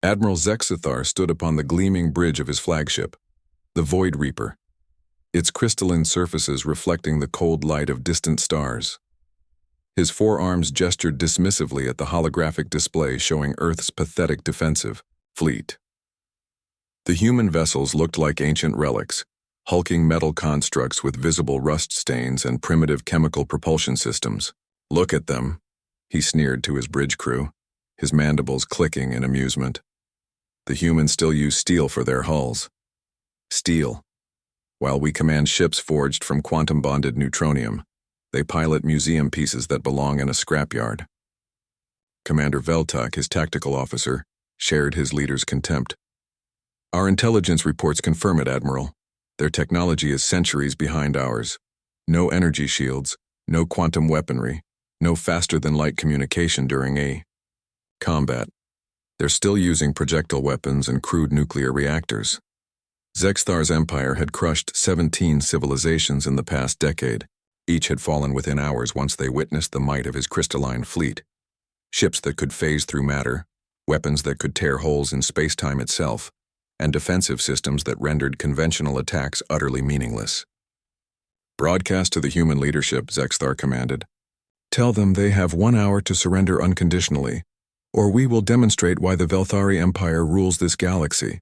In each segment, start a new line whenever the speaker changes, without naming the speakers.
Admiral Zexithar stood upon the gleaming bridge of his flagship, the Void Reaper, its crystalline surfaces reflecting the cold light of distant stars. His forearms gestured dismissively at the holographic display showing Earth's pathetic defensive fleet. The human vessels looked like ancient relics, hulking metal constructs with visible rust stains and primitive chemical propulsion systems. "Look at them," he sneered to his bridge crew, his mandibles clicking in amusement. The humans still use steel for their hulls. Steel. While we command ships forged from quantum-bonded neutronium, they pilot museum pieces that belong in a scrapyard. Commander Veltok, his tactical officer, shared his leader's contempt. "Our intelligence reports confirm it, Admiral. Their technology is centuries behind ours. No energy shields, no quantum weaponry, no faster-than-light communication during a combat. They're still using projectile weapons and crude nuclear reactors." Zexthar's empire had crushed 17 civilizations in the past decade. Each had fallen within hours once they witnessed the might of his crystalline fleet. Ships that could phase through matter, weapons that could tear holes in space-time itself, and defensive systems that rendered conventional attacks utterly meaningless. "Broadcast to the human leadership," Zexthar commanded. "Tell them they have 1 hour to surrender unconditionally, or we will demonstrate why the Velthari Empire rules this galaxy."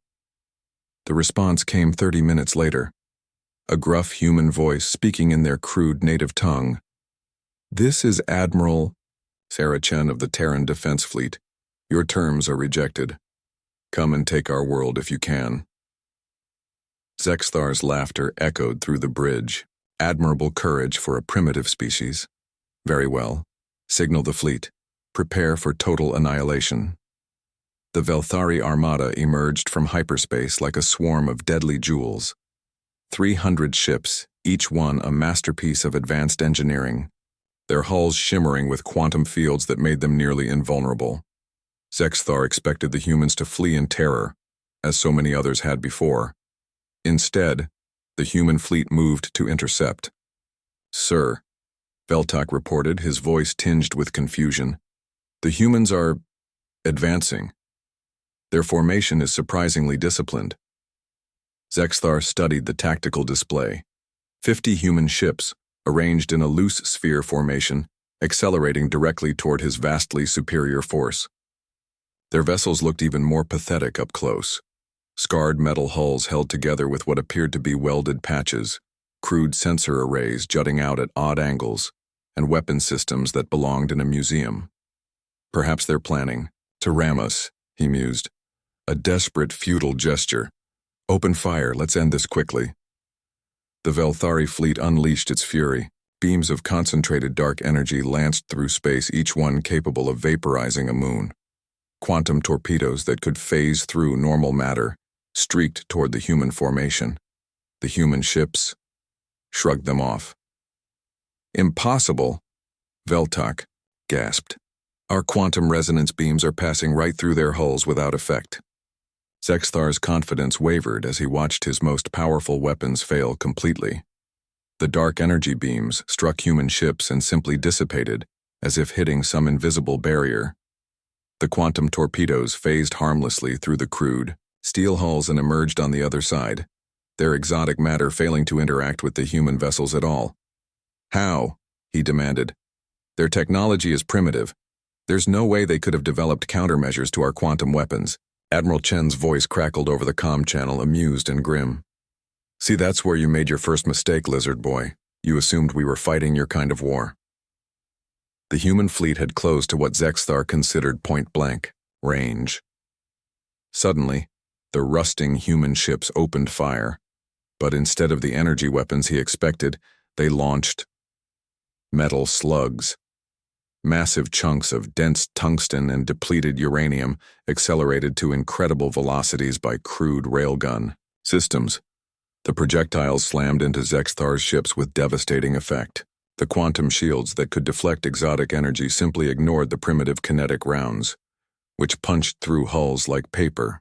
The response came 30 minutes later. A gruff human voice speaking in their crude native tongue. "This is Admiral Sarah Chen of the Terran Defense Fleet. Your terms are rejected. Come and take our world if you can." Zexthar's laughter echoed through the bridge. Admirable courage for a primitive species. "Very well. Signal the fleet. Prepare for total annihilation." The Velthari armada emerged from hyperspace like a swarm of deadly jewels. 300 ships, each one a masterpiece of advanced engineering, their hulls shimmering with quantum fields that made them nearly invulnerable. Zexthar expected the humans to flee in terror, as so many others had before. Instead, the human fleet moved to intercept. "Sir," Veltok reported, his voice tinged with confusion, "the humans are advancing. Their formation is surprisingly disciplined." Zexthar studied the tactical display. 50 human ships, arranged in a loose sphere formation, accelerating directly toward his vastly superior force. Their vessels looked even more pathetic up close. Scarred metal hulls held together with what appeared to be welded patches, crude sensor arrays jutting out at odd angles, and weapon systems that belonged in a museum. "Perhaps they're planning to ram us," he mused. "A desperate, futile gesture. Open fire, let's end this quickly." The Velthari fleet unleashed its fury. Beams of concentrated dark energy lanced through space, each one capable of vaporizing a moon. Quantum torpedoes that could phase through normal matter streaked toward the human formation. The human ships shrugged them off. "Impossible," Veltok gasped. "Our quantum resonance beams are passing right through their hulls without effect." Zexthar's confidence wavered as he watched his most powerful weapons fail completely. The dark energy beams struck human ships and simply dissipated, as if hitting some invisible barrier. The quantum torpedoes phased harmlessly through the crude, steel hulls and emerged on the other side, their exotic matter failing to interact with the human vessels at all. "How?" he demanded. "Their technology is primitive. There's no way they could have developed countermeasures to our quantum weapons." Admiral Chen's voice crackled over the comm channel, amused and grim. "See, that's where you made your first mistake, lizard boy. You assumed we were fighting your kind of war." The human fleet had closed to what Zexthar considered point-blank range. Suddenly, the rusting human ships opened fire, but instead of the energy weapons he expected, they launched metal slugs. Massive chunks of dense tungsten and depleted uranium accelerated to incredible velocities by crude railgun systems. The projectiles slammed into Zexthar's ships with devastating effect. The quantum shields that could deflect exotic energy simply ignored the primitive kinetic rounds, which punched through hulls like paper.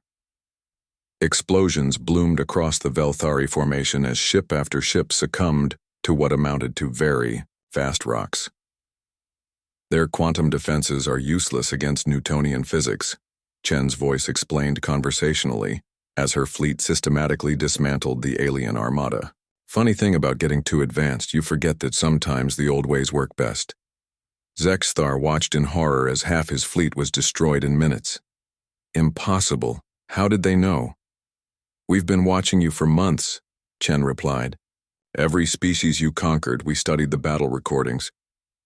Explosions bloomed across the Velthari formation as ship after ship succumbed to what amounted to very fast rocks. Their quantum defenses are useless against Newtonian physics, Chen's voice explained conversationally, as her fleet systematically dismantled the alien armada. Funny thing about getting too advanced, you forget that sometimes the old ways work best. Zexthar watched in horror as half his fleet was destroyed in minutes. Impossible. How did they know? We've been watching you for months, Chen replied. Every species you conquered, we studied the battle recordings.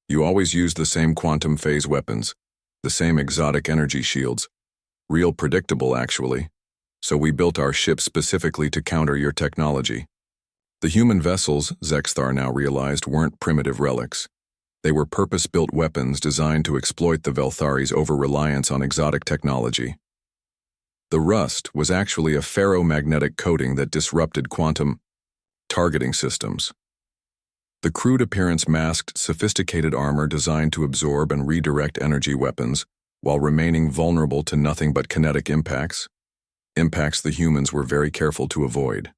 You always used the same quantum phase weapons, the same exotic energy shields. Real predictable, actually. So we built our ships specifically to counter your technology. The human vessels, Zexthar now realized, weren't primitive relics. They were purpose-built weapons designed to exploit the Velthari's over-reliance on exotic technology. The rust was actually a ferromagnetic coating that disrupted quantum targeting systems. The crude appearance masked sophisticated armor designed to absorb and redirect energy weapons while remaining vulnerable to nothing but kinetic impacts the humans were very careful to avoid.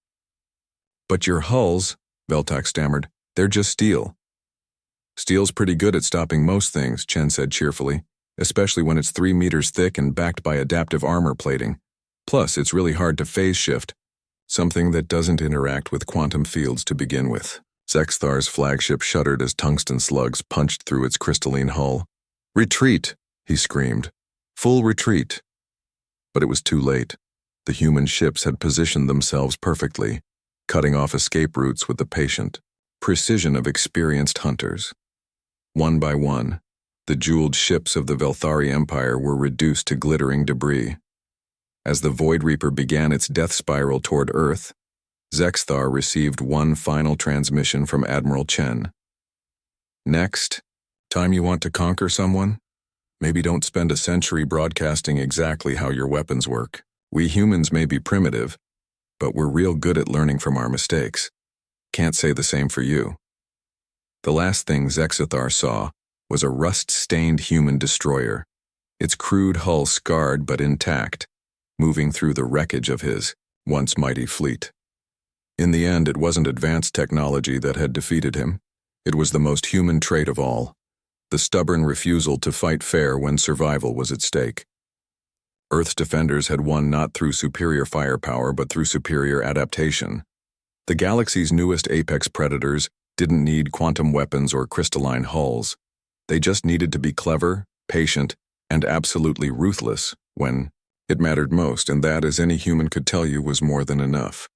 But your hulls, Veltak stammered, they're just steel. Steel's pretty good at stopping most things, Chen said cheerfully, especially when it's 3 meters thick and backed by adaptive armor plating. Plus, it's really hard to phase shift, something that doesn't interact with quantum fields to begin with. Zexthar's flagship shuddered as tungsten slugs punched through its crystalline hull. Retreat, he screamed. Full retreat. But it was too late. The human ships had positioned themselves perfectly, cutting off escape routes with the patient precision of experienced hunters. One by one, the jeweled ships of the Velthari Empire were reduced to glittering debris. As the Void Reaper began its death spiral toward Earth, Zexthar received one final transmission from Admiral Chen. Next, time you want to conquer someone? Maybe don't spend a century broadcasting exactly how your weapons work. We humans may be primitive, but we're real good at learning from our mistakes. Can't say the same for you. The last thing Zexthar saw was a rust-stained human destroyer, its crude hull scarred but intact, moving through the wreckage of his once mighty fleet. In the end, it wasn't advanced technology that had defeated him. It was the most human trait of all, the stubborn refusal to fight fair when survival was at stake. Earth's defenders had won not through superior firepower but through superior adaptation. The galaxy's newest apex predators didn't need quantum weapons or crystalline hulls. They just needed to be clever, patient, and absolutely ruthless when it mattered most, and that, as any human could tell you, was more than enough.